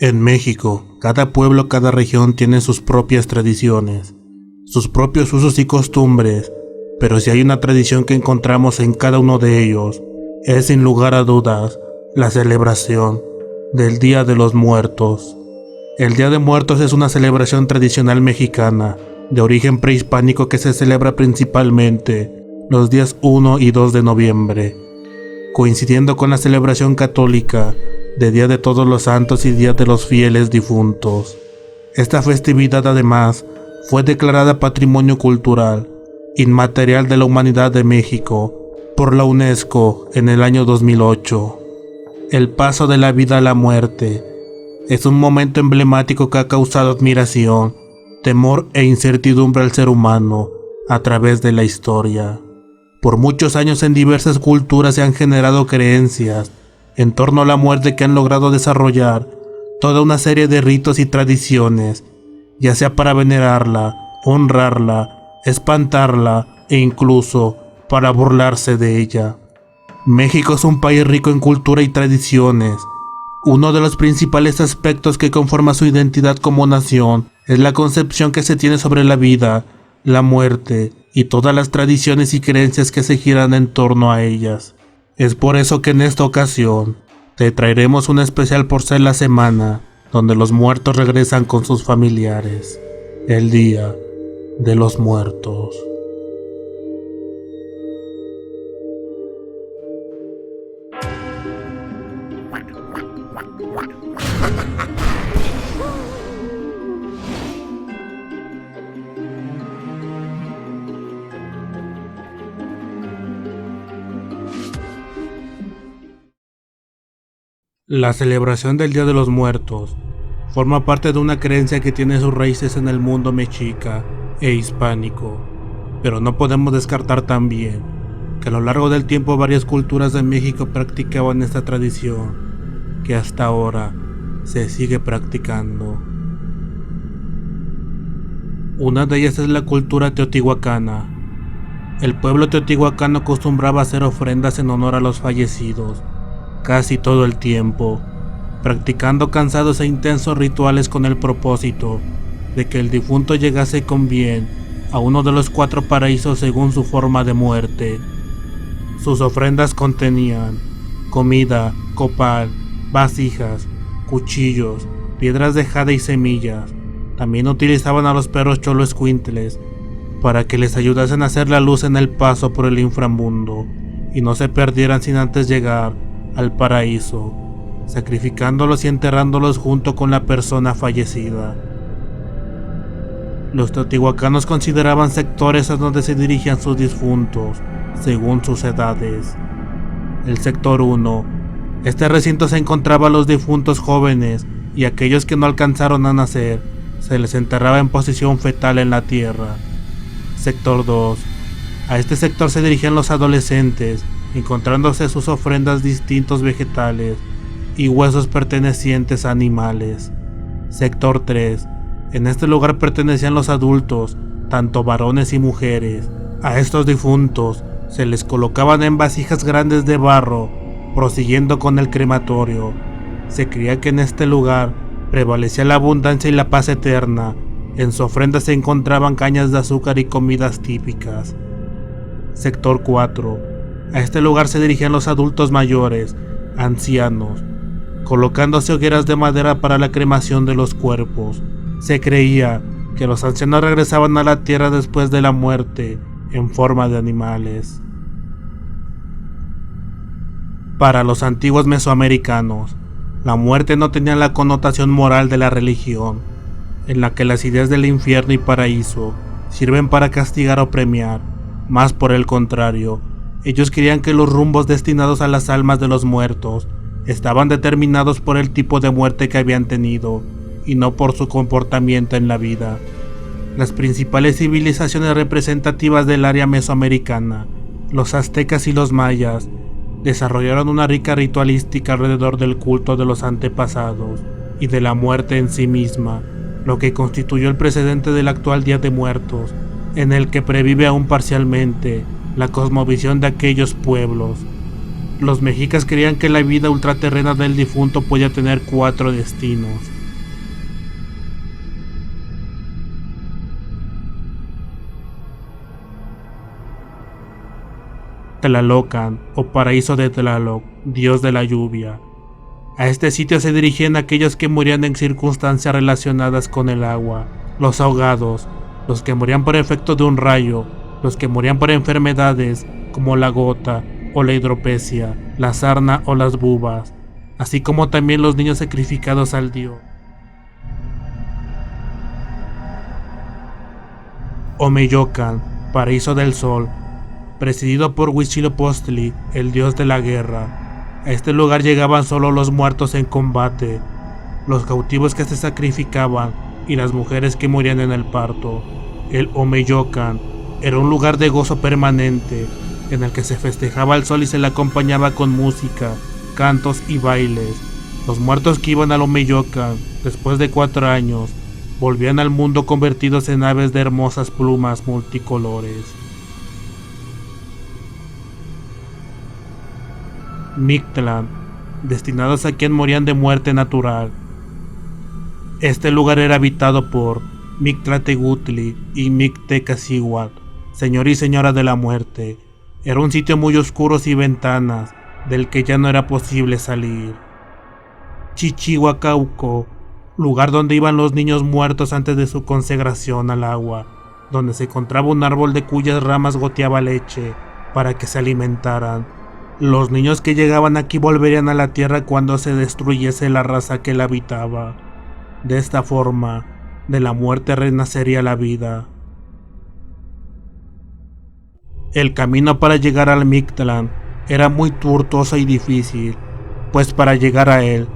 En México, cada pueblo, cada región tiene sus propias tradiciones, sus propios usos y costumbres, pero si hay una tradición que encontramos en cada uno de ellos, es sin lugar a dudas la celebración del Día de los Muertos. El Día de Muertos es una celebración tradicional mexicana de origen prehispánico que se celebra principalmente los días 1 y 2 de noviembre, coincidiendo con la celebración católica de Día de Todos los Santos y Día de los Fieles Difuntos. Esta festividad además fue declarada Patrimonio Cultural Inmaterial de la Humanidad de México por la UNESCO en el año 2008. El paso de la vida a la muerte es un momento emblemático que ha causado admiración, temor e incertidumbre al ser humano a través de la historia. Por muchos años en diversas culturas se han generado creencias en torno a la muerte que han logrado desarrollar toda una serie de ritos y tradiciones, ya sea para venerarla, honrarla, espantarla e incluso para burlarse de ella. México es un país rico en cultura y tradiciones. Uno de los principales aspectos que conforma su identidad como nación es la concepción que se tiene sobre la vida, la muerte y todas las tradiciones y creencias que se giran en torno a ellas. Es por eso que en esta ocasión te traeremos un especial por ser la semana donde los muertos regresan con sus familiares, el Día de los Muertos. La celebración del Día de los Muertos forma parte de una creencia que tiene sus raíces en el mundo mexica e hispánico, pero no podemos descartar también que a lo largo del tiempo varias culturas de México practicaban esta tradición, que hasta ahora se sigue practicando. Una de ellas es la cultura teotihuacana. El pueblo teotihuacano acostumbraba a hacer ofrendas en honor a los fallecidos casi todo el tiempo, practicando cansados e intensos rituales con el propósito de que el difunto llegase con bien a uno de los 4 paraísos según su forma de muerte. Sus ofrendas contenían comida, copal, vasijas, cuchillos, piedras de jade y semillas. También utilizaban a los perros choloescuintles para que les ayudasen a hacer la luz en el paso por el inframundo y no se perdieran sin antes llegar al paraíso, sacrificándolos y enterrándolos junto con la persona fallecida. Los teotihuacanos consideraban sectores a donde se dirigían sus difuntos, según sus edades. El sector 1. Este recinto se encontraba a los difuntos jóvenes y aquellos que no alcanzaron a nacer, se les enterraba en posición fetal en la tierra. Sector 2. A este sector se dirigían los adolescentes, encontrándose sus ofrendas distintos vegetales y huesos pertenecientes a animales. Sector 3. En este lugar pertenecían los adultos, tanto varones y mujeres. A estos difuntos se les colocaban en vasijas grandes de barro, prosiguiendo con el crematorio. Se creía que en este lugar prevalecía la abundancia y la paz eterna. En su ofrenda se encontraban cañas de azúcar y comidas típicas. Sector 4. A este lugar se dirigían los adultos mayores, ancianos, colocándose hogueras de madera para la cremación de los cuerpos. Se creía que los ancianos regresaban a la tierra después de la muerte en forma de animales. Para los antiguos mesoamericanos, la muerte no tenía la connotación moral de la religión, en la que las ideas del infierno y paraíso sirven para castigar o premiar. Más por el contrario, ellos creían que los rumbos destinados a las almas de los muertos estaban determinados por el tipo de muerte que habían tenido y no por su comportamiento en la vida. Las principales civilizaciones representativas del área mesoamericana, los aztecas y los mayas, desarrollaron una rica ritualística alrededor del culto de los antepasados y de la muerte en sí misma, lo que constituyó el precedente del actual Día de Muertos, en el que previve aún parcialmente la cosmovisión de aquellos pueblos. Los mexicas creían que la vida ultraterrena del difunto podía tener 4 destinos. Tlalocan, o paraíso de Tlaloc, dios de la lluvia. A este sitio se dirigían aquellos que morían en circunstancias relacionadas con el agua, los ahogados, los que morían por efecto de un rayo, los que morían por enfermedades como la gota o la hidropesia, la sarna o las bubas, así como también los niños sacrificados al dios. Omeyocan, paraíso del sol, presidido por Huitzilopochtli, el dios de la guerra. A este lugar llegaban solo los muertos en combate, los cautivos que se sacrificaban y las mujeres que morían en el parto. El Omeyocan era un lugar de gozo permanente, en el que se festejaba el sol y se le acompañaba con música, cantos y bailes. Los muertos que iban al Omeyocan, después de 4 años, volvían al mundo convertidos en aves de hermosas plumas multicolores. Mictlán, destinados a quien morían de muerte natural. Este lugar era habitado por Mictlategutli y Mictecacihuatl, señor y señora de la muerte. Era un sitio muy oscuro y ventanas, del que ya no era posible salir. Chichihuacauco, lugar donde iban los niños muertos antes de su consagración al agua, donde se encontraba un árbol de cuyas ramas goteaba leche para que se alimentaran. Los niños que llegaban aquí volverían a la tierra cuando se destruyese la raza que la habitaba. De esta forma, de la muerte renacería la vida. El camino para llegar al Mictlán era muy tortuoso y difícil, pues para llegar a él,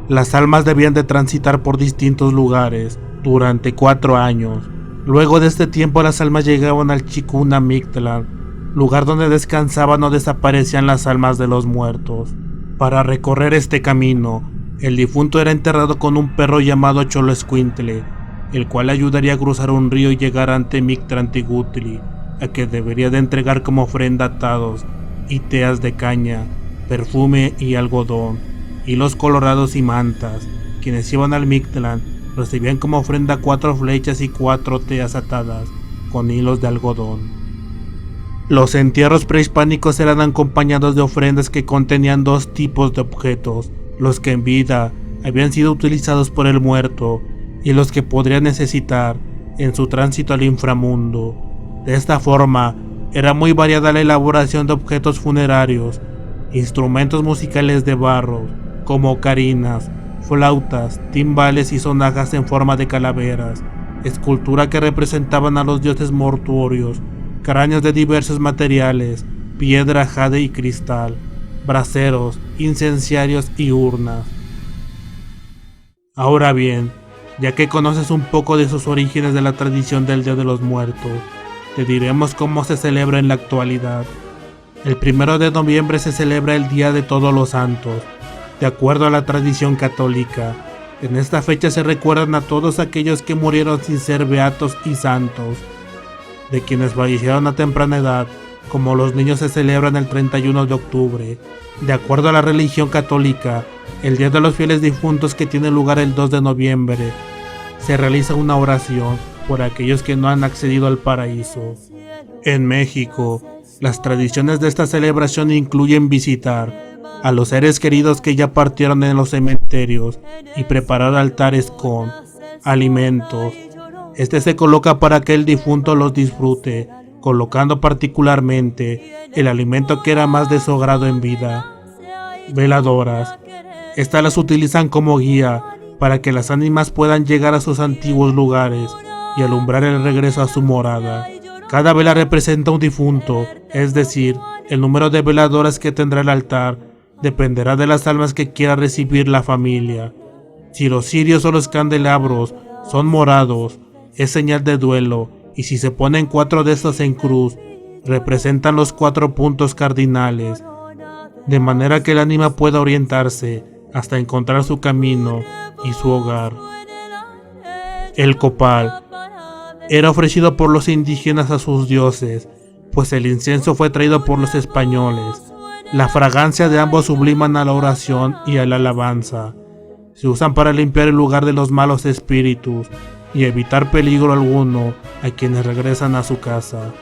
las almas debían de transitar por distintos lugares durante 4 años. Luego de este tiempo las almas llegaban al Chikuna Mictlán, lugar donde descansaban o desaparecían las almas de los muertos. Para recorrer este camino, el difunto era enterrado con un perro llamado Xoloescuintle, el cual ayudaría a cruzar un río y llegar ante Mictlantecuhtli, a que debería de entregar como ofrenda atados y teas de caña, perfume y algodón, hilos colorados y mantas. Quienes iban al Mictlán recibían como ofrenda 4 flechas y 4 teas atadas con hilos de algodón. Los entierros prehispánicos eran acompañados de ofrendas que contenían 2 tipos de objetos, los que en vida habían sido utilizados por el muerto y los que podría necesitar en su tránsito al inframundo. De esta forma, era muy variada la elaboración de objetos funerarios, instrumentos musicales de barro, como ocarinas, flautas, timbales y sonajas en forma de calaveras, escultura que representaban a los dioses mortuorios, cráneos de diversos materiales, piedra, jade y cristal, braseros, incenciarios y urnas. Ahora bien, ya que conoces un poco de sus orígenes de la tradición del Día de los Muertos, te diremos cómo se celebra en la actualidad. El 1 de noviembre se celebra el Día de Todos los Santos, de acuerdo a la tradición católica. En esta fecha se recuerdan a todos aquellos que murieron sin ser beatos y santos. De quienes fallecieron a temprana edad, como los niños, se celebran el 31 de octubre. De acuerdo a la religión católica, el Día de los Fieles Difuntos, que tiene lugar el 2 de noviembre, se realiza una oración por aquellos que no han accedido al paraíso. En México, las tradiciones de esta celebración incluyen visitar a los seres queridos que ya partieron en los cementerios y preparar altares con alimentos. Este se coloca para que el difunto los disfrute, colocando particularmente el alimento que era más de su agrado en vida. Veladoras. Estas las utilizan como guía para que las ánimas puedan llegar a sus antiguos lugares y alumbrar el regreso a su morada. Cada vela representa un difunto, es decir, el número de veladoras que tendrá el altar dependerá de las almas que quiera recibir la familia. Si los cirios o los candelabros son morados, es señal de duelo, y si se ponen 4 de estos en cruz, representan los 4 puntos cardinales, de manera que el ánima pueda orientarse hasta encontrar su camino y su hogar. El copal era ofrecido por los indígenas a sus dioses, pues el incienso fue traído por los españoles. La fragancia de ambos subliman a la oración y a la alabanza. Se usan para limpiar el lugar de los malos espíritus y evitar peligro alguno a quienes regresan a su casa.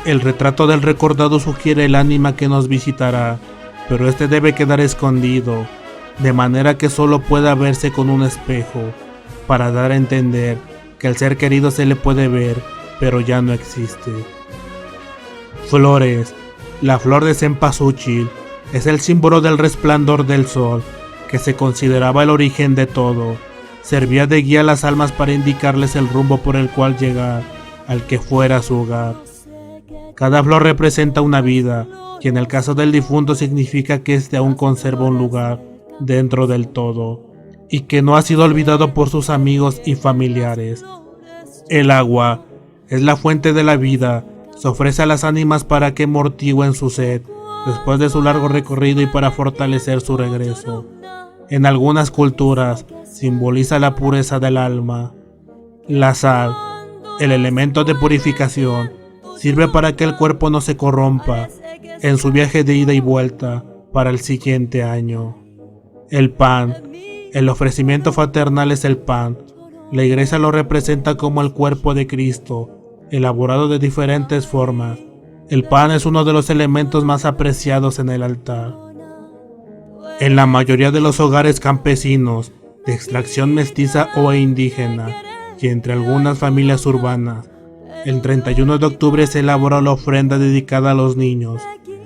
El retrato del recordado sugiere el ánima que nos visitará, pero este debe quedar escondido, de manera que solo pueda verse con un espejo, para dar a entender que el ser querido se le puede ver, pero ya no existe. Flores. La flor de cempasúchil es el símbolo del resplandor del sol, que se consideraba el origen de todo. Servía de guía a las almas para indicarles el rumbo por el cual llegar al que fuera su hogar. Cada flor representa una vida, y en el caso del difunto significa que éste aún conserva un lugar dentro del todo, y que no ha sido olvidado por sus amigos y familiares. El agua es la fuente de la vida, se ofrece a las ánimas para que amortigüen su sed, después de su largo recorrido y para fortalecer su regreso. En algunas culturas simboliza la pureza del alma. La sal, el elemento de purificación, sirve para que el cuerpo no se corrompa en su viaje de ida y vuelta para el siguiente año. El pan, el ofrecimiento fraternal es el pan. La iglesia lo representa como el cuerpo de Cristo, elaborado de diferentes formas. El pan es uno de los elementos más apreciados en el altar. En la mayoría de los hogares campesinos, de extracción mestiza o indígena, y entre algunas familias urbanas, el 31 de octubre se elabora la ofrenda dedicada a los niños,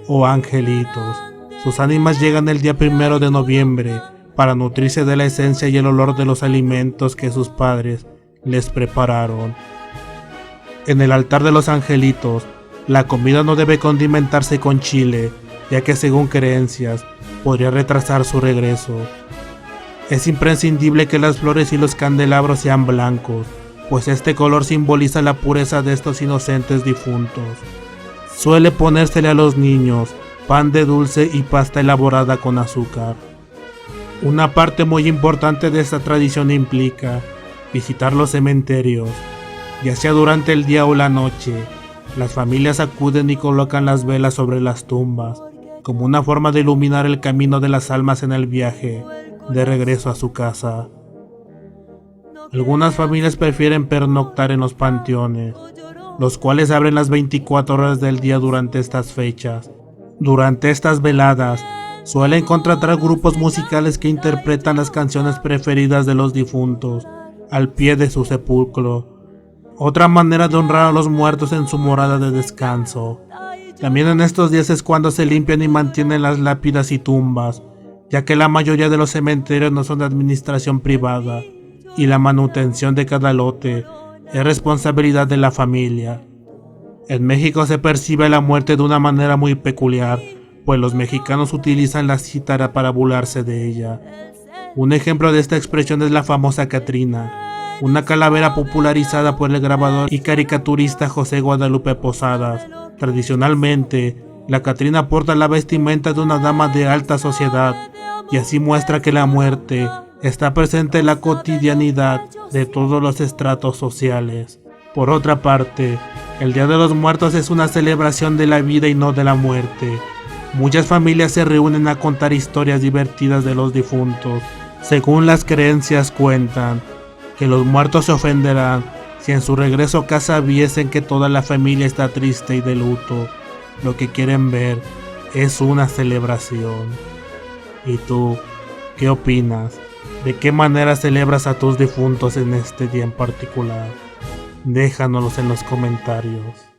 o angelitos. Sus ánimas llegan el día 1 de noviembre para nutrirse de la esencia y el olor de los alimentos que sus padres les prepararon. En el altar de los angelitos, la comida no debe condimentarse con chile, ya que según creencias, podría retrasar su regreso. Es imprescindible que las flores y los candelabros sean blancos, pues este color simboliza la pureza de estos inocentes difuntos. Suele ponérsele a los niños pan de dulce y pasta elaborada con azúcar. Una parte muy importante de esta tradición implica visitar los cementerios, ya sea durante el día o la noche. Las familias acuden y colocan las velas sobre las tumbas, como una forma de iluminar el camino de las almas en el viaje de regreso a su casa. Algunas familias prefieren pernoctar en los panteones, los cuales abren las 24 horas del día durante estas fechas. Durante estas veladas, suelen contratar grupos musicales que interpretan las canciones preferidas de los difuntos al pie de su sepulcro. Otra manera de honrar a los muertos en su morada de descanso. También en estos días es cuando se limpian y mantienen las lápidas y tumbas, ya que la mayoría de los cementerios no son de administración privada, y la manutención de cada lote es responsabilidad de la familia. En México se percibe la muerte de una manera muy peculiar, pues los mexicanos utilizan la cítara para burlarse de ella. Un ejemplo de esta expresión es la famosa Catrina, una calavera popularizada por el grabador y caricaturista José Guadalupe Posadas. Tradicionalmente, la Catrina porta la vestimenta de una dama de alta sociedad, y así muestra que la muerte está presente en la cotidianidad de todos los estratos sociales. Por otra parte, el Día de los Muertos es una celebración de la vida y no de la muerte. Muchas familias se reúnen a contar historias divertidas de los difuntos. Según las creencias cuentan, que los muertos se ofenderán si en su regreso a casa viesen que toda la familia está triste y de luto. Lo que quieren ver es una celebración. ¿Y tú, qué opinas? ¿De qué manera celebras a tus difuntos en este día en particular? Déjanoslos en los comentarios.